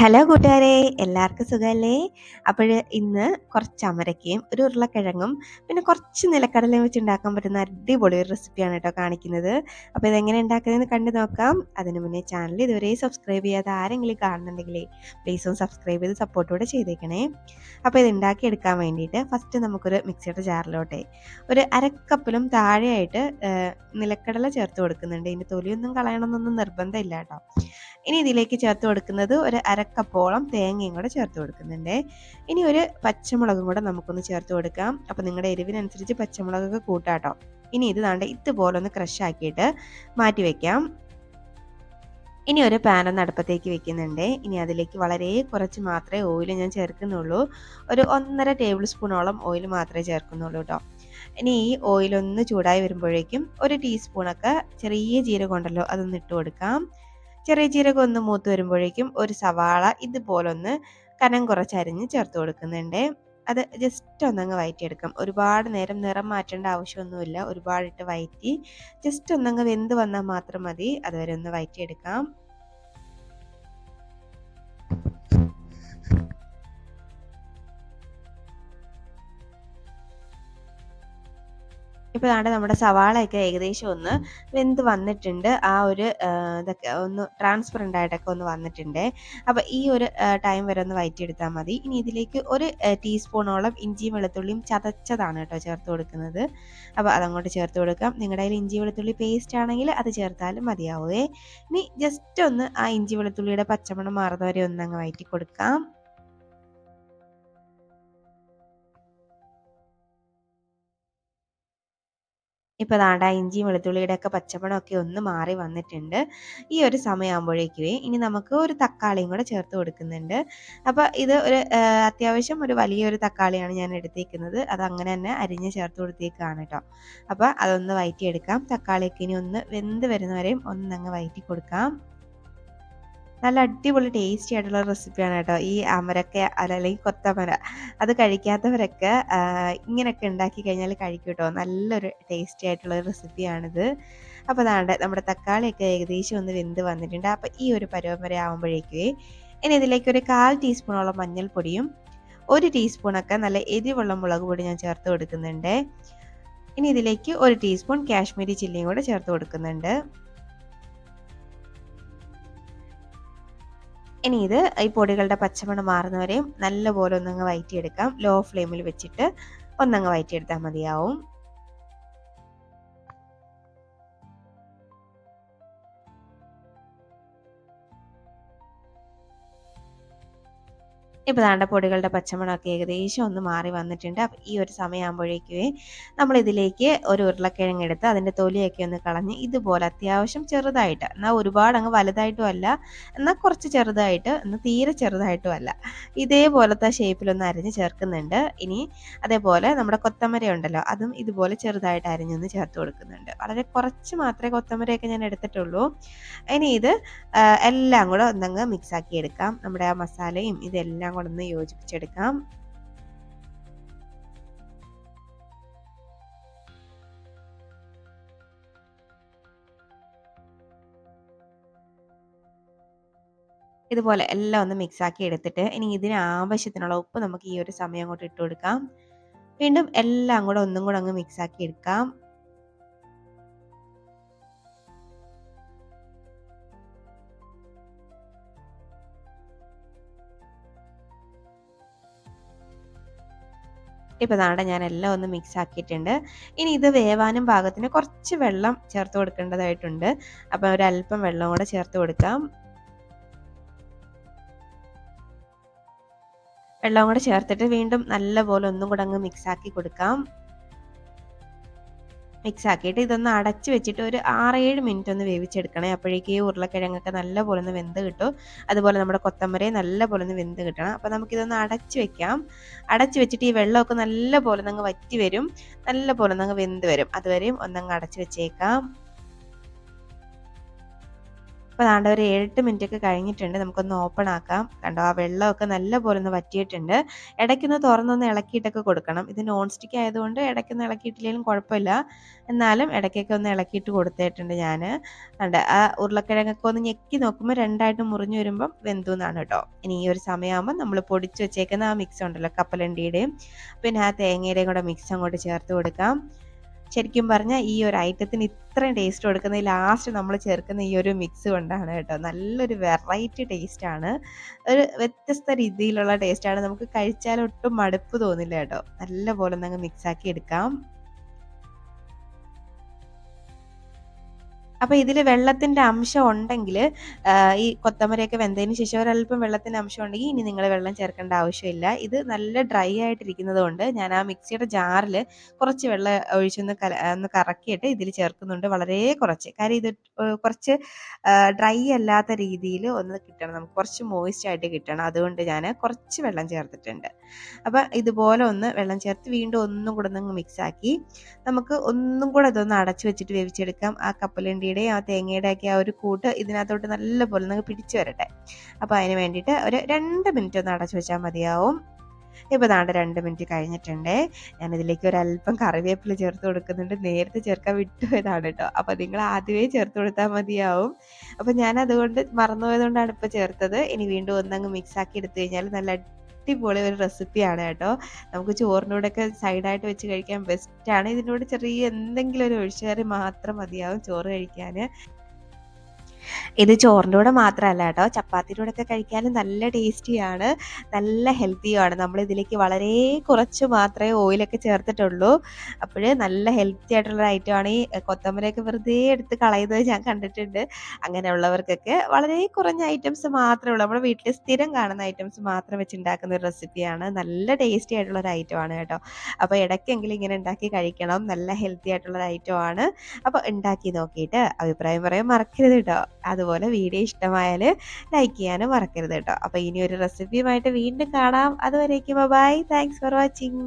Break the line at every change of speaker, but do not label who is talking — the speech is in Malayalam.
ഹലോ കൂട്ടുകാരെ, എല്ലാവർക്കും സുഖമല്ലേ? അപ്പോൾ ഇന്ന് കുറച്ച് അമരക്കയും ഒരു ഉരുളക്കിഴങ്ങും പിന്നെ കുറച്ച് നിലക്കടലയും വെച്ച് ഉണ്ടാക്കാൻ പറ്റുന്ന അടിപൊളി ഒരു റെസിപ്പിയാണ് കേട്ടോ കാണിക്കുന്നത്. അപ്പോൾ ഇതെങ്ങനെ ഉണ്ടാക്കുന്നതെന്ന് കണ്ടു നോക്കാം. അതിന് മുന്നേ ചാനൽ ഇതുവരെ സബ്സ്ക്രൈബ് ചെയ്യാതെ ആരെങ്കിലും കാണുന്നുണ്ടെങ്കിലേ പ്ലീസ് ഒന്ന് സബ്സ്ക്രൈബ് ചെയ്ത് സപ്പോർട്ടോടെ ചെയ്തേക്കണേ. അപ്പോൾ ഇത് ഉണ്ടാക്കിയെടുക്കാൻ വേണ്ടിയിട്ട് ഫസ്റ്റ് നമുക്കൊരു മിക്സിയുടെ ജാറിലോട്ടെ ഒരു അരക്കപ്പിലും താഴെയായിട്ട് നിലക്കടല ചേർത്ത് കൊടുക്കുന്നുണ്ട്. ഇതിൻ്റെ തൊലിയൊന്നും കളയണമെന്നൊന്നും നിർബന്ധമില്ല കേട്ടോ. ഇനി ഇതിലേക്ക് ചേർത്ത് കൊടുക്കുന്നത് ഒരു അരക്കപ്പോളം തേങ്ങയും കൂടെ ചേർത്ത് കൊടുക്കുന്നുണ്ട്. ഇനി ഒരു പച്ചമുളകും കൂടെ നമുക്കൊന്ന് ചേർത്ത് കൊടുക്കാം. അപ്പോൾ നിങ്ങളുടെ എരിവിനനുസരിച്ച് പച്ചമുളകൊക്കെ കൂട്ടാട്ടോ. ഇനി ഇത് ദാണ്ട് ഇതുപോലെ ഒന്ന് ക്രഷ് ആക്കിയിട്ട് മാറ്റി വെക്കാം. ഇനി ഒരു പാൻ ഒന്ന് അടുപ്പത്തേക്ക് വെക്കുന്നുണ്ട്. ഇനി അതിലേക്ക് വളരെ കുറച്ച് മാത്രമേ ഓയിൽ ഞാൻ ചേർക്കുന്നുള്ളൂ. ഒരു 1.5 ടേബിൾ സ്പൂണോളം ഓയിൽ മാത്രമേ ചേർക്കുന്നുള്ളൂ കേട്ടോ. ഇനി ഈ ഓയിലൊന്ന് ചൂടായി വരുമ്പോഴേക്കും ഒരു ടീസ്പൂണൊക്കെ ചെറിയ ജീരകം ഉണ്ടല്ലോ അതൊന്ന് ഇട്ട് കൊടുക്കാം. ചെറിയ ജീരകം ഒന്ന് മൂത്ത് വരുമ്പോഴേക്കും ഒരു സവാള ഇതുപോലൊന്ന് കനം കുറച്ചരിഞ്ഞ് ചേർത്ത് കൊടുക്കുന്നുണ്ട്. അത് ജസ്റ്റ് ഒന്നങ്ങ് വഴറ്റിയെടുക്കാം. ഒരുപാട് നേരം നിറം മാറ്റേണ്ട ആവശ്യമൊന്നുമില്ല. ഒരുപാടിട്ട് വഴറ്റി ജസ്റ്റ് ഒന്നങ്ങ് വെന്ത് വന്നാൽ മാത്രം മതി. അതുവരെ ഒന്ന് വഴറ്റിയെടുക്കാം. ഇപ്പോൾ ദാണ്ടെ നമ്മുടെ സവാളയൊക്കെ ഏകദേശം ഒന്ന് വെന്ത് വന്നിട്ടുണ്ട്. ആ ഒരു ഇതൊക്കെ ഒന്ന് ട്രാൻസ്പെറൻ്റ് ആയിട്ടൊക്കെ ഒന്ന് വന്നിട്ടുണ്ട്. അപ്പോൾ ഈ ഒരു ടൈം വരെ ഒന്ന് വഴറ്റിയെടുത്താൽ മതി. ഇനി ഇതിലേക്ക് ഒരു ടീസ്പൂണോളം ഇഞ്ചിയും വെളുത്തുള്ളിയും ചതച്ചതാണ് കേട്ടോ ചേർത്ത് കൊടുക്കുന്നത്. അപ്പോൾ അതങ്ങോട്ട് ചേർത്ത് കൊടുക്കാം. നിങ്ങളുടെ കയ്യിൽ ഇഞ്ചി വെളുത്തുള്ളി പേസ്റ്റ് ആണെങ്കിൽ അത് ചേർത്താലും മതിയാവുമേ. ഇനി ജസ്റ്റ് ഒന്ന് ആ ഇഞ്ചി വെളുത്തുള്ളിയുടെ പച്ചമണം മാറുന്നവരെ ഒന്നങ്ങ് വഴറ്റി കൊടുക്കാം. ഇപ്പോൾ ദാണ്ട ഇഞ്ചിയും വെളുത്തുള്ളിയുടെ ഒക്കെ പച്ചമണമൊക്കെ ഒന്ന് മാറി വന്നിട്ടുണ്ട്. ഈ ഒരു സമയമാകുമ്പോഴേക്കുവേ ഇനി നമുക്ക് ഒരു തക്കാളിയും കൂടെ ചേർത്ത് കൊടുക്കുന്നുണ്ട്. അപ്പോൾ ഇത് ഒരു അത്യാവശ്യം ഒരു വലിയൊരു തക്കാളിയാണ് ഞാൻ എടുത്തേക്കുന്നത്. അത് അങ്ങനെ തന്നെ അരിഞ്ഞ് ചേർത്ത് കൊടുത്തേക്കാണ് കേട്ടോ. അപ്പോൾ അതൊന്ന് വഴറ്റിയെടുക്കാം. തക്കാളിയൊക്കെ ഇനി ഒന്ന് വെന്ത് വരുന്നവരെയും ഒന്നങ്ങ് വഴറ്റി കൊടുക്കാം. നല്ല അടിപൊളി ടേസ്റ്റി ആയിട്ടുള്ള റെസിപ്പിയാണ് കേട്ടോ ഈ അമരക്ക അല്ലെങ്കിൽ കൊത്തമര. അത് കഴിക്കാത്തവരൊക്കെ ഇങ്ങനെയൊക്കെ ഉണ്ടാക്കി കഴിഞ്ഞാൽ കഴിക്കും കേട്ടോ. നല്ലൊരു ടേസ്റ്റി ആയിട്ടുള്ള റെസിപ്പിയാണിത്. അപ്പോൾ അതാണ്ട് നമ്മുടെ തക്കാളിയൊക്കെ ഏകദേശം ഒന്ന് വെന്ത് വന്നിട്ടുണ്ട്. അപ്പോൾ ഈ ഒരു പരുവം വരെ ആകുമ്പോഴേക്കേ ഇനി ഇതിലേക്ക് ഒരു 1/4 ടീസ്പൂണോളം മഞ്ഞൾപ്പൊടിയും 1 ടീസ്പൂണൊക്കെ നല്ല എരിവുള്ള മുളക് പൊടി ഞാൻ ചേർത്ത് കൊടുക്കുന്നുണ്ട്. ഇനി ഇതിലേക്ക് 1 ടീസ്പൂൺ കാശ്മീരി ചില്ലിയും കൂടെ ചേർത്ത് കൊടുക്കുന്നുണ്ട്. ഇനി ഇത് ഈ പൊടികളുടെ പച്ചമണം മാറുന്നവരെയും നല്ലപോലെ ഒന്നങ്ങ് വഴറ്റിയെടുക്കാം. ലോ ഫ്ലെയിമിൽ വെച്ചിട്ട് ഒന്നങ്ങ് വഴറ്റിയെടുത്താൽ മതിയാവും. ഇപ്പോൾ ദാണ്ട പൊടികളുടെ പച്ചമണമൊക്കെ ഏകദേശം ഒന്ന് മാറി വന്നിട്ടുണ്ട്. അപ്പോൾ ഈ ഒരു സമയമാകുമ്പോഴേക്കുവേ നമ്മളിതിലേക്ക് ഒരു ഉരുളക്കിഴങ്ങ് എടുത്ത് അതിൻ്റെ തൊലിയൊക്കെ ഒന്ന് കളഞ്ഞ് ഇതുപോലെ അത്യാവശ്യം ചെറുതായിട്ട്, എന്നാൽ ഒരുപാട് അങ്ങ് വലുതായിട്ടും അല്ല, എന്നാൽ കുറച്ച് ചെറുതായിട്ട്, എന്നാൽ തീരെ ചെറുതായിട്ടും അല്ല, ഇതേപോലത്തെ ഷേപ്പിലൊന്ന് അരിഞ്ഞ് ചേർക്കുന്നുണ്ട്. ഇനി അതേപോലെ നമ്മുടെ കൊത്തമര ഉണ്ടല്ലോ അതും ഇതുപോലെ ചെറുതായിട്ട് അരിഞ്ഞൊന്ന് ചേർത്ത് കൊടുക്കുന്നുണ്ട്. വളരെ കുറച്ച് മാത്രമേ കൊത്തമരയൊക്കെ ഞാൻ എടുത്തിട്ടുള്ളൂ. ഇനി ഇത് എല്ലാം കൂടെ ഒന്നങ്ങ് മിക്സാക്കി എടുക്കാം. നമ്മുടെ ആ മസാലയും ഇതെല്ലാം കൂടെ ഒന്ന് യോജിപ്പിച്ചെടുക്കാം. ഇതുപോലെ എല്ലാം ഒന്ന് മിക്സാക്കി എടുത്തിട്ട് ഇനി ഇതിന് ആവശ്യത്തിനുള്ള ഉപ്പ് നമുക്ക് ഈ ഒരു സമയം അങ്ങോട്ട് ഇട്ട് കൊടുക്കാം. വീണ്ടും എല്ലാം കൂടെ ഒന്നും കൂടെ അങ്ങ് മിക്സാക്കി എടുക്കാം. ഇപ്പോൾ ദാണ്ട ഞാൻ എല്ലാം ഒന്ന് മിക്സ് ആക്കിയിട്ടുണ്ട്. ഇനി ഇത് വേവാനും പാകത്തിന് കുറച്ച് വെള്ളം ചേർത്ത് കൊടുക്കേണ്ടതായിട്ടുണ്ട്. അപ്പോൾ ഒരല്പം വെള്ളം കൂടെ ചേർത്ത് കൊടുക്കാം. വെള്ളം കൂടെ ചേർത്തിട്ട് വീണ്ടും നല്ലപോലെ ഒന്നും കൂടെ അങ്ങ് മിക്സ് ആക്കി കൊടുക്കാം. മിക്സ് ആക്കിയിട്ട് ഇതൊന്ന് അടച്ച് വെച്ചിട്ട് ഒരു 6-7 മിനിറ്റ് ഒന്ന് വേവിച്ചെടുക്കണേ. അപ്പോഴേക്കും ഈ ഉരുളക്കിഴങ്ങൊക്കെ നല്ലപോലെ ഒന്ന് വെന്ത് കിട്ടും. അതുപോലെ നമ്മുടെ കൊത്തമരയും നല്ലപോലെ ഒന്ന് വെന്ത് കിട്ടണം. അപ്പോൾ നമുക്കിതൊന്ന് അടച്ച് വെക്കാം. അടച്ച് വെച്ചിട്ട് ഈ വെള്ളമൊക്കെ നല്ലപോലെ ഒന്ന് വറ്റി വരും, നല്ലപോലെ ഒന്ന് വെന്ത് വരും. അതുവരെയും ഒന്നങ്ങ് അടച്ച് വെച്ചേക്കാം. അപ്പോൾ ദാണ്ടെ ഒരു 7-8 മിനിറ്റ് ഒക്കെ കഴിഞ്ഞിട്ടുണ്ട്. നമുക്കൊന്ന് ഓപ്പൺ ആക്കാം. കണ്ടോ ആ വെള്ളമൊക്കെ നല്ലപോലെ ഒന്ന് വറ്റിയിട്ടുണ്ട്. ഇടയ്ക്കൊന്ന് തുറന്നൊന്ന് ഇളക്കിയിട്ടൊക്കെ കൊടുക്കണം. ഇത് നോൺ സ്റ്റിക്ക് ആയതുകൊണ്ട് ഇടയ്ക്കൊന്ന് ഇളക്കിയിട്ടില്ലെങ്കിലും കുഴപ്പമില്ല. എന്നാലും ഇടയ്ക്കൊക്കെ ഒന്ന് ഇളക്കിയിട്ട് കൊടുത്തിട്ടുണ്ട് ഞാൻ. കണ്ടോ ആ ഉരുളക്കിഴങ്ങൊക്കെ ഒന്ന് ഞെക്കി നോക്കുമ്പോൾ രണ്ടായിട്ട് മുറിഞ്ഞ് വരുമ്പം വെന്തു എന്നാണ് കേട്ടോ. ഇനി ഈ ഒരു സമയമാകുമ്പോൾ നമ്മൾ പൊടിച്ച് വെച്ചേക്കുന്ന ആ മിക്സ് ഉണ്ടല്ലോ, കപ്പലണ്ടിയുടെയും പിന്നെ ആ തേങ്ങയുടെയും കൂടെ മിക്സ് അങ്ങോട്ട് ചേർത്ത് കൊടുക്കാം. ശരിക്കും പറഞ്ഞാൽ ഈ ഒരു ഐറ്റത്തിന് ഇത്രയും ടേസ്റ്റ് കൊടുക്കുന്നത് ലാസ്റ്റ് നമ്മൾ ചേർക്കുന്ന ഈ ഒരു മിക്സ് കൊണ്ടാണ് കേട്ടോ. നല്ലൊരു വെറൈറ്റി ടേസ്റ്റാണ്, ഒരു വ്യത്യസ്ത രീതിയിലുള്ള ടേസ്റ്റാണ്. നമുക്ക് കഴിച്ചാൽ ഒട്ടും മടുപ്പ് തോന്നില്ല കേട്ടോ. നല്ല പോലെ ഒന്ന് അങ്ങ് മിക്സാക്കി എടുക്കാം. അപ്പോൾ ഇതിൽ വെള്ളത്തിൻ്റെ അംശം ഉണ്ടെങ്കിൽ ഈ കൊത്തമരയൊക്കെ വെന്തതിന് ശേഷം ഒരല്പം വെള്ളത്തിൻ്റെ അംശം ഉണ്ടെങ്കിൽ ഇനി നിങ്ങൾ വെള്ളം ചേർക്കേണ്ട ആവശ്യമില്ല. ഇത് നല്ല ഡ്രൈ ആയിട്ടിരിക്കുന്നത് കൊണ്ട് ഞാൻ ആ മിക്സിയുടെ ജാറിൽ കുറച്ച് വെള്ളം ഒഴിച്ചൊന്ന് ഒന്ന് കറക്കിയിട്ട് ഇതിൽ ചേർക്കുന്നുണ്ട്. വളരെ കുറച്ച്, കാര്യം ഇത് കുറച്ച് ഡ്രൈ അല്ലാത്ത രീതിയിൽ ഒന്ന് കിട്ടണം, നമുക്ക് കുറച്ച് മോയിസ്റ്റ് ആയിട്ട് കിട്ടണം. അതുകൊണ്ട് ഞാൻ കുറച്ച് വെള്ളം ചേർത്തിട്ടുണ്ട്. അപ്പോൾ ഇതുപോലെ ഒന്ന് വെള്ളം ചേർത്ത് വീണ്ടും ഒന്നും കൂടെ ഒന്ന് മിക്സാക്കി നമുക്ക് ഒന്നും കൂടെ ഇതൊന്ന് അടച്ചു വെച്ചിട്ട് വേവിച്ചെടുക്കാം. ആ കപ്പലണ്ടിയുടെയും ആ തേങ്ങയുടെ ഒക്കെ ആ ഒരു കൂട്ട് ഇതിനകത്തോട്ട് നല്ലപോലെ ഒന്ന് പിടിച്ചു വരട്ടെ. അപ്പോൾ അതിന് വേണ്ടിയിട്ട് ഒരു 2 മിനിറ്റ് ഒന്ന് അടച്ചു വെച്ചാൽ മതിയാവും. ഇപ്പോൾ ദാണ്ടെ 2 മിനിറ്റ് കഴിഞ്ഞിട്ടുണ്ട്. ഞാനിതിലേക്ക് ഒരല്പം കറിവേപ്പില ചേർത്ത് കൊടുക്കുന്നുണ്ട്. നേരത്തെ ചേർക്കാൻ വിട്ടുപോയതാണ് കേട്ടോ. അപ്പോൾ നിങ്ങൾ ആദ്യമേ ചേർത്ത് കൊടുത്താൽ മതിയാവും. അപ്പോൾ ഞാനതുകൊണ്ട് മറന്നുപോയതുകൊണ്ടാണ് ഇപ്പോൾ ചേർത്തത്. ഇനി വീണ്ടും ഒന്നങ്ങ് മിക്സാക്കി എടുത്തു കഴിഞ്ഞാൽ നല്ല അടിപൊളി ഒരു റെസിപ്പിയാണ് കേട്ടോ. നമുക്ക് ചോറിനോടൊക്കെ സൈഡായിട്ട് വെച്ച് കഴിക്കാൻ ബെസ്റ്റാണ്. ഇതിനോട് ചെറിയ എന്തെങ്കിലും ഒരു ഒഴിച്ചുകറി മാത്രം മതിയാവും ചോറ് കഴിക്കാൻ. ഇത് ചോറിൻ്റെ കൂടെ മാത്രമല്ല കേട്ടോ, ചപ്പാത്തിയുടെ കൂടെയൊക്കെ കഴിക്കാനും നല്ല ടേസ്റ്റിയാണ്, നല്ല ഹെൽത്തിയുമാണ്. നമ്മളിതിലേക്ക് വളരെ കുറച്ച് മാത്രമേ ഓയിലൊക്കെ ചേർത്തിട്ടുള്ളൂ. അപ്പോൾ നല്ല ഹെൽത്തി ആയിട്ടുള്ള ഐറ്റമാണ്. ഈ കൊത്തമരയൊക്കെ വെറുതെ എടുത്ത് കളയുന്നത് ഞാൻ കണ്ടിട്ടുണ്ട്. അങ്ങനെയുള്ളവർക്കൊക്കെ വളരെ കുറഞ്ഞ ഐറ്റംസ് മാത്രമേ ഉള്ളൂ, നമ്മുടെ വീട്ടിൽ സ്ഥിരം കാണുന്ന ഐറ്റംസ് മാത്രം വെച്ച് ഉണ്ടാക്കുന്ന ഒരു റെസിപ്പിയാണ്. നല്ല ടേസ്റ്റി ആയിട്ടുള്ള ഒരു ഐറ്റമാണ് കേട്ടോ. അപ്പോൾ ഇടയ്ക്കെങ്കിലും ഇങ്ങനെ ഉണ്ടാക്കി കഴിക്കണം, നല്ല ഹെൽത്തി ആയിട്ടുള്ള ഒരു ഐറ്റമാണ്. അപ്പോൾ ഉണ്ടാക്കി നോക്കിയിട്ട് അഭിപ്രായം പറയാൻ മറക്കരുത് കേട്ടോ. അതുപോലെ വീഡിയോ ഇഷ്ടമായാൽ ലൈക്ക് ചെയ്യാനും മറക്കരുത് കേട്ടോ. അപ്പോൾ ഇനി ഒരു റെസിപ്പിയുമായിട്ട് വീണ്ടും കാണാം. അതുവരേക്കും ബൈ. Thanks for watching.